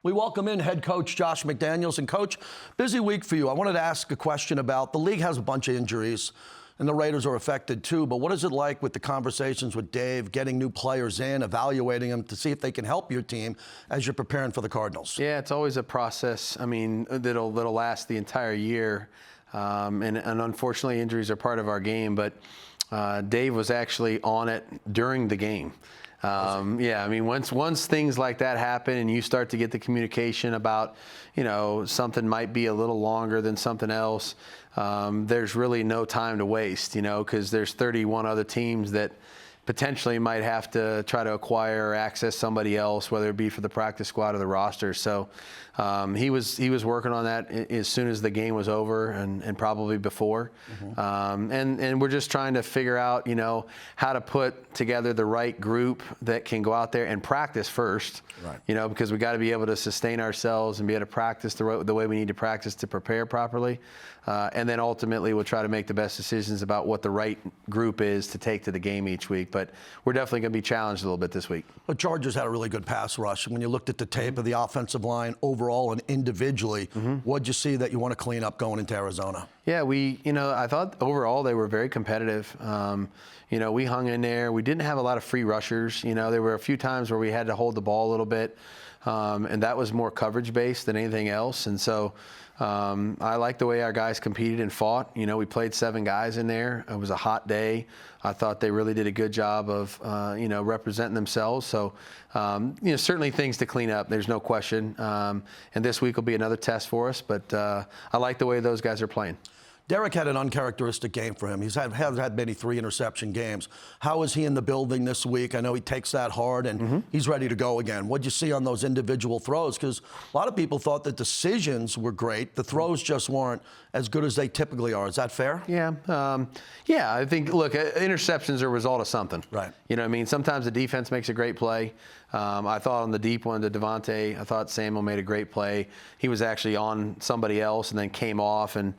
We welcome in head coach Josh McDaniels. And coach, busy week for you. I wanted to ask a question about the league has a bunch of injuries and the Raiders are affected too. But what is it like with the conversations with Dave, getting new players in, evaluating them to see if they can help your team as you're preparing for the Cardinals? Yeah, it's always a process. I mean, that'll last the entire year. And unfortunately, injuries are part of our game. But Dave was actually on it during the game. Yeah, I mean, once things like that happen and you start to get the communication about, something might be a little longer than something else, there's really no time to waste, because there's 31 other teams that potentially might have to try to acquire or access somebody else, whether it be for the practice squad or the roster. So he was working on that as soon as the game was over and probably before. And we're just trying to figure out, how to put together the right group that can go out there and practice first, right. Because we got to be able to sustain ourselves and be able to practice the way we need to practice to prepare properly. And then ultimately we'll try to make the best decisions about what the right group is to take to the game each week. But we're definitely going to be challenged a little bit this week. The Chargers had a really good pass rush. When you looked at the tape of the offensive line overall and individually, what'd you see that you want to clean up going into Arizona? Yeah, I thought overall they were very competitive. We hung in there. We didn't have a lot of free rushers. There were a few times where we had to hold the ball a little bit. And that was more coverage based than anything else. And so I like the way our guys competed and fought. We played 7 guys in there. It was a hot day. I thought they really did a good job of, representing themselves. So, certainly things to clean up. There's no question. And this week will be another test for us. But I like the way those guys are playing. Derek had an uncharacteristic game for him. He's had many 3-interception games. How is he in the building this week? I know he takes that hard, and he's ready to go again. What'd you see on those individual throws? Because a lot of people thought the decisions were great. The throws just weren't as good as they typically are. Is that fair? Yeah. I think, look, interceptions are a result of something. Right. Sometimes the defense makes a great play. I thought on the deep one to Devontae, I thought Samuel made a great play. He was actually on somebody else and then came off and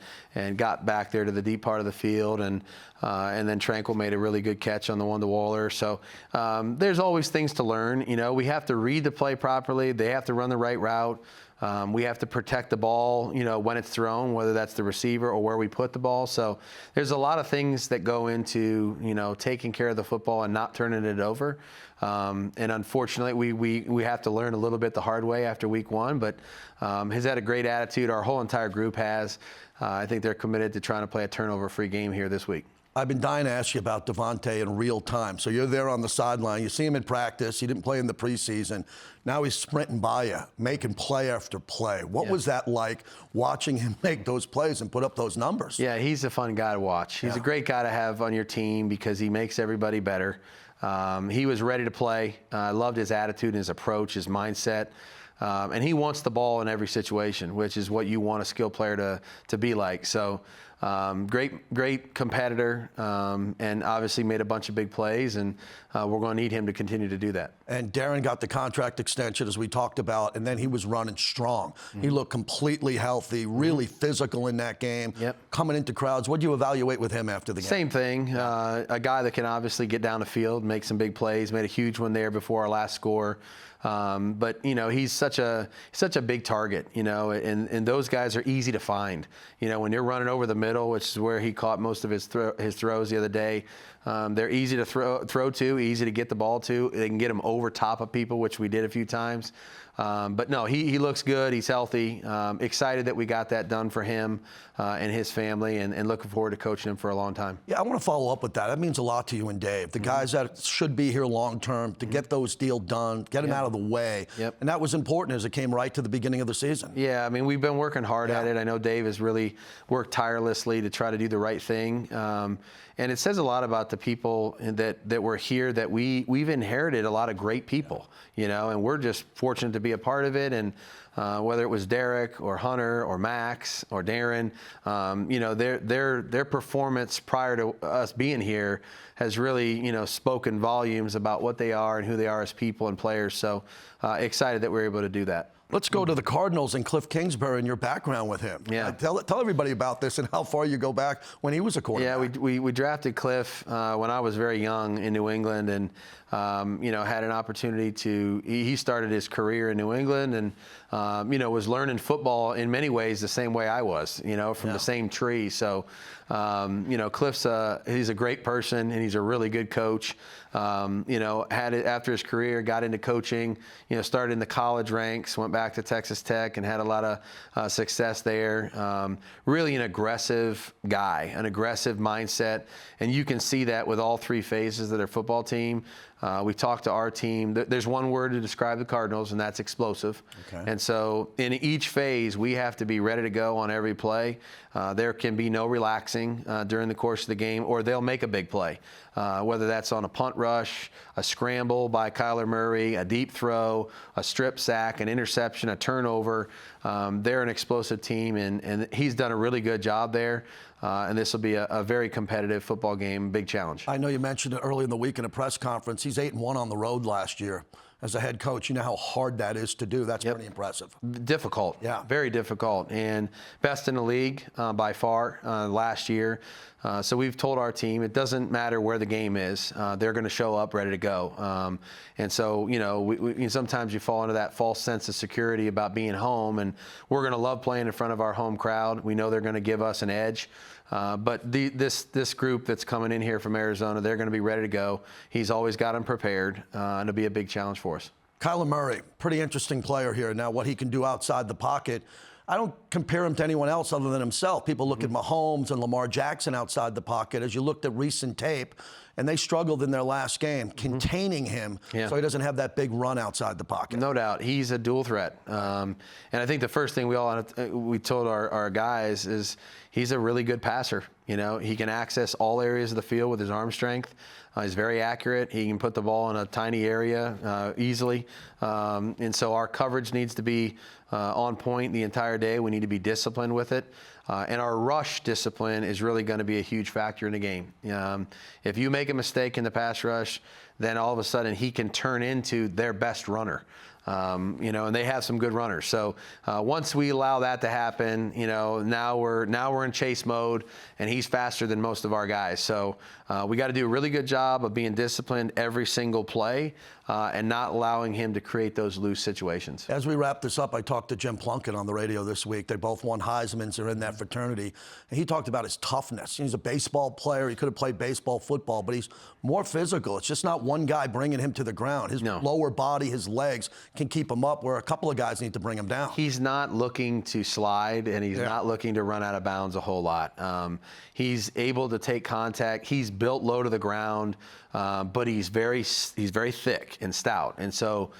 got back there to the deep part of the field. And then Tranquil made a really good catch on the one to Waller. So there's always things to learn. We have to read the play properly. They have to run the right route. We have to protect the ball, when it's thrown, whether that's the receiver or where we put the ball. So there's a lot of things that go into, taking care of the football and not turning it over. And unfortunately, we have to learn a little bit the hard way after week 1. But he's had a great attitude. Our whole entire group has. I think they're committed to trying to play a turnover-free game here this week. I've been dying to ask you about Devontae in real time. So you're there on the sideline. You see him in practice. He didn't play in the preseason. Now he's sprinting by you, making play after play. What was that like, watching him make those plays and put up those numbers? Yeah, he's a fun guy to watch. He's a great guy to have on your team because he makes everybody better. He was ready to play. I loved his attitude and his approach, his mindset. And he wants the ball in every situation, which is what you want a skilled player to be like. So great competitor, and obviously made a bunch of big plays, and we're going to need him to continue to do that. And Darren got the contract extension, as we talked about, and then he was running strong. He looked completely healthy, really physical in that game, coming into crowds. What do you evaluate with him after the game? Same thing. A guy that can obviously get down the field, make some big plays, made a huge one there before our last score. But he's such a big target, and those guys are easy to find. When you're running over the middle, which is where he caught most of his throws the other day, they're easy to throw to, easy to get the ball to. They can get him over top of people, which we did a few times. But no, he looks good. He's healthy. Excited that we got that done for him and his family, and looking forward to coaching him for a long time. Yeah, I want to follow up with that. That means a lot to you and Dave, the guys that should be here long term, to get those deals done, get them out of the way. And that was important as it came right to the beginning of the season. Yeah, I mean, we've been working hard at it. I know Dave has really worked tirelessly to try to do the right thing. And it says a lot about the people that were here, that we've inherited a lot of great people, and we're just fortunate to be a part of it. And whether it was Derek or Hunter or Max or Darren, their performance prior to us being here has really, spoken volumes about what they are and who they are as people and players. So excited that we're able to do that. Let's go to the Cardinals and Kliff Kingsbury and your background with him. Yeah. Tell everybody about this and how far you go back when he was a quarterback. Yeah, we drafted Kliff when I was very young in New England, and had an opportunity to. He started his career in New England, and was learning football in many ways the same way I was. From the same tree. So, Kliff's he's a great person, and he's a really good coach. Had it after his career, got into coaching. Started in the college ranks, went back to Texas Tech, and had a lot of success there. Really an aggressive guy, an aggressive mindset, and you can see that with all three phases of their football team. We talked to our team. There's one word to describe the Cardinals, and that's explosive. Okay. And so in each phase, we have to be ready to go on every play. There can be no relaxing during the course of the game, or they'll make a big play, whether that's on a punt rush, a scramble by Kyler Murray, a deep throw, a strip sack, an interception, a turnover. They're an explosive team, and he's done a really good job there. And this will be a very competitive football game, big challenge. I know you mentioned it early in the week in a press conference. He's 8-1 on the road last year as a head coach. You know how hard that is to do. That's pretty impressive. Difficult. Yeah. Very difficult. And best in the league by far last year. So we've told our team it doesn't matter where the game is. They're going to show up ready to go. And so, we sometimes you fall into that false sense of security about being home. And we're going to love playing in front of our home crowd. We know they're going to give us an edge. But this group that's coming in here from Arizona, they're going to be ready to go. He's always got them prepared, and it'll be a big challenge for us. Kyler Murray, pretty interesting player here. Now, what he can do outside the pocket, I don't compare him to anyone else other than himself. People look at Mahomes and Lamar Jackson outside the pocket. As you looked at recent tape, and they struggled in their last game, containing him so he doesn't have that big run outside the pocket. No doubt. He's a dual threat. And I think the first thing we told our guys is he's a really good passer. He can access all areas of the field with his arm strength. He's very accurate. He can put the ball in a tiny area easily. And so our coverage needs to be on point the entire day. We need to be disciplined with it. And our rush discipline is really going to be a huge factor in the game. If you make a mistake in the pass rush, then all of a sudden he can turn into their best runner. And they have some good runners. So once we allow that to happen, now we're in chase mode, and he's faster than most of our guys. So we got to do a really good job of being disciplined every single play and not allowing him to create those loose situations. As we wrap this up, I talked to Jim Plunkett on the radio this week. They both won Heismans. They're in that fraternity. And he talked about his toughness. He's a baseball player. He could have played baseball, football, but he's more physical. It's just not one guy bringing him to the ground. His lower body, his legs can keep him up, where a couple of guys need to bring him down. He's not looking to slide, and he's not looking to run out of bounds a whole lot. He's able to take contact. He's built low to the ground, but he's very thick and stout. And so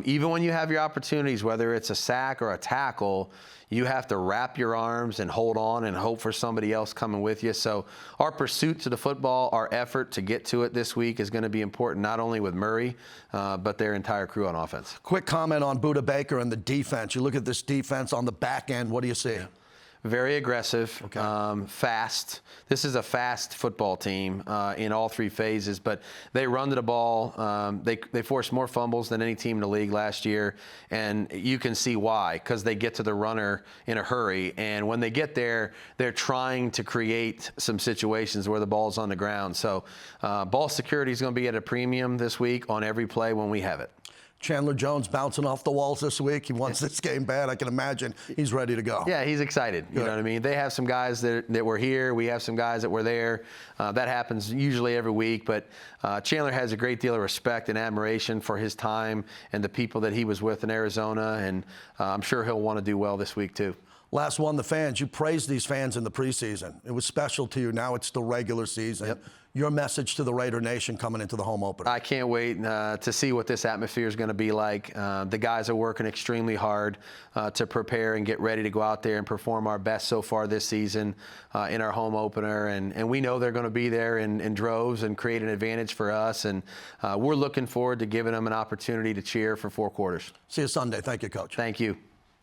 even when you have your opportunities, whether it's a sack or a tackle, you have to wrap your arms and hold on and hope for somebody else coming with you. So our pursuit to the football, our effort to get to it this week is going to be important, not only with Murray, but their entire crew on offense. Quick comment on Budda Baker and the defense. You look at this defense on the back end, what do you see? Very aggressive, fast. This is a fast football team in all three phases, but they run to the ball. They forced more fumbles than any team in the league last year, and you can see why, because they get to the runner in a hurry, and when they get there, they're trying to create some situations where the ball's on the ground. So ball security is going to be at a premium this week on every play when we have it. Chandler Jones bouncing off the walls this week. He wants this game bad. I can imagine he's ready to go. Yeah, he's excited. You know what I mean? They have some guys that were here. We have some guys that were there. That happens usually every week. But Chandler has a great deal of respect and admiration for his time and the people that he was with in Arizona. And I'm sure he'll want to do well this week, too. Last one, the fans. You praised these fans in the preseason. It was special to you. Now it's the regular season. Yep. Your message to the Raider Nation coming into the home opener. I can't wait to see what this atmosphere is going to be like. The guys are working extremely hard to prepare and get ready to go out there and perform our best so far this season in our home opener. And we know they're going to be there in droves and create an advantage for us. And we're looking forward to giving them an opportunity to cheer for 4 quarters. See you Sunday. Thank you, Coach. Thank you.